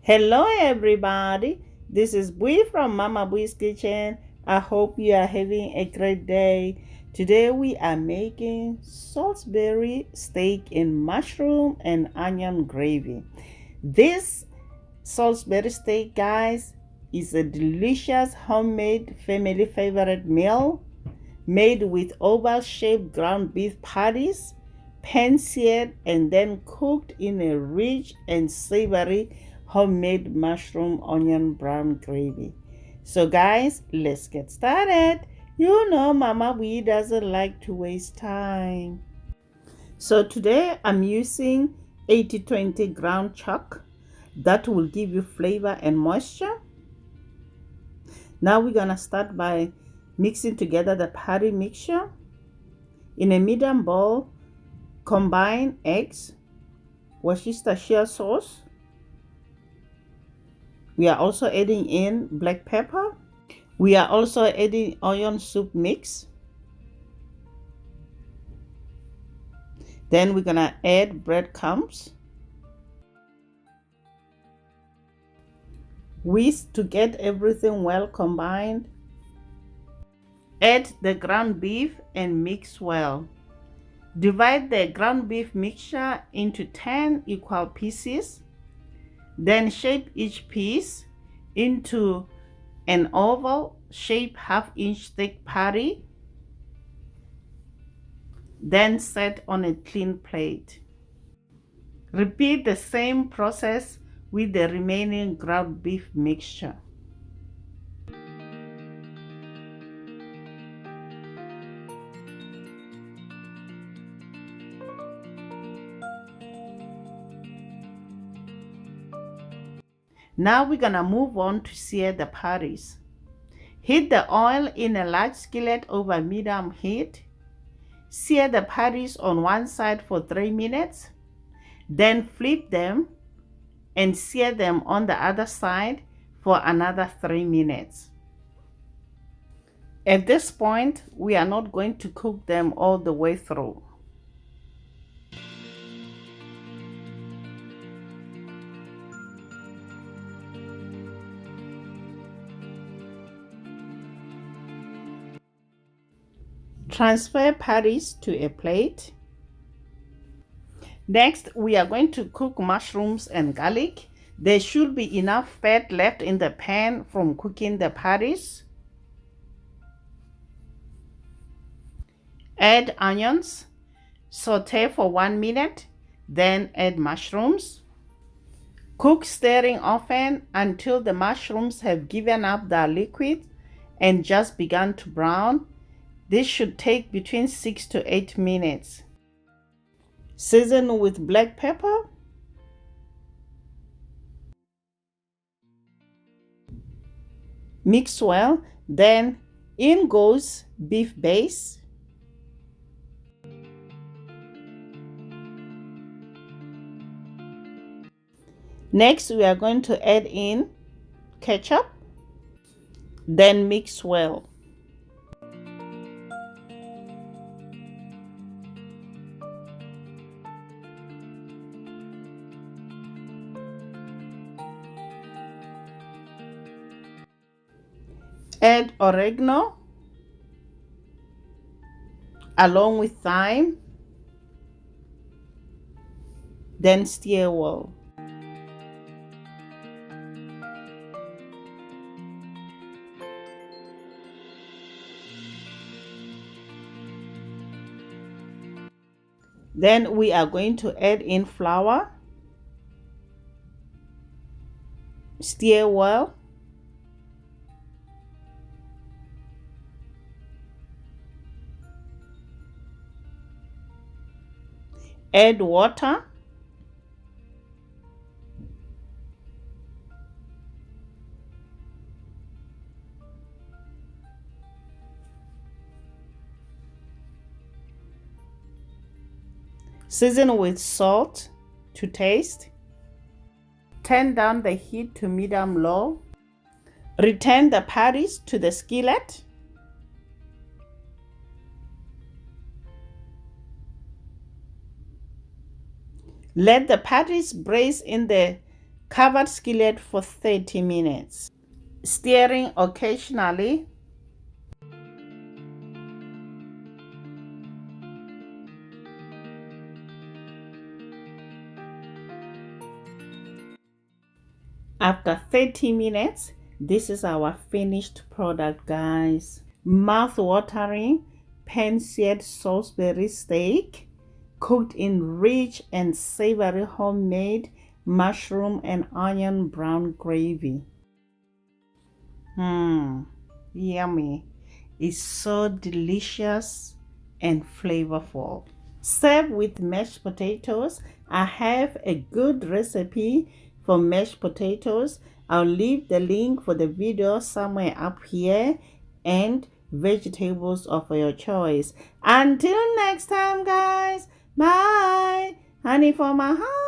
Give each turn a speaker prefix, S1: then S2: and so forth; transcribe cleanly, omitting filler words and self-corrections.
S1: Hello everybody, this is Bui from Mama Bui's Kitchen. I hope you are having a great day. Today we are making Salisbury steak in mushroom and onion gravy. This Salisbury steak, guys, is a delicious homemade family favorite meal made with oval shaped ground beef patties, pan seared and then cooked in a rich and savory homemade mushroom onion brown gravy. So guys, let's get started. You know Mama Bee doesn't like to waste time. So today I'm using 80-20 ground chuck. That will give you flavor and moisture. Now we're gonna start by mixing together the patty mixture. In a medium bowl, combine eggs, Worcestershire sauce. We are also adding in black pepper. We are also adding onion soup mix. Then we're gonna add breadcrumbs. Whisk to get everything well combined. Add the ground beef and mix well. Divide the ground beef mixture into 10 equal pieces. Then shape each piece into an oval shaped half-inch thick patty. Then set on a clean plate. Repeat the same process with the remaining ground beef mixture. Now we're gonna move on to sear the patties. Heat the oil in a large skillet over medium heat. Sear the patties on one side for 3 minutes. Then flip them and sear them on the other side for another 3 minutes. At this point, we are not going to cook them all the way through. Transfer patties to a plate. Next, we are going to cook mushrooms and garlic. There should be enough fat left in the pan from cooking the patties. Add onions. Saute for 1 minute. Then add mushrooms. Cook stirring often until the mushrooms have given up their liquid and just begun to brown. This should take between 6 to 8 minutes. Season with black pepper. Mix well, then in goes beef base. Next, we are going to add in ketchup, then mix well. Add oregano along with thyme, then stir well. Then we are going to add in flour, stir well. Add water. Season with salt to taste. Turn down the heat to medium-low. Return the patties to the skillet. Let the patties braise in the Covered skillet for 30 minutes. Stirring occasionally. After 30 minutes, this is our finished product, guys. Mouth-watering pan-seared Salisbury steak, cooked in rich and savory homemade mushroom and onion brown gravy. Yummy. It's so delicious and flavorful. Serve with mashed potatoes. I have a good recipe for mashed potatoes. I'll leave the link for the video somewhere up here, and vegetables of your choice. Until next time, guys. Bye. Honey for my heart.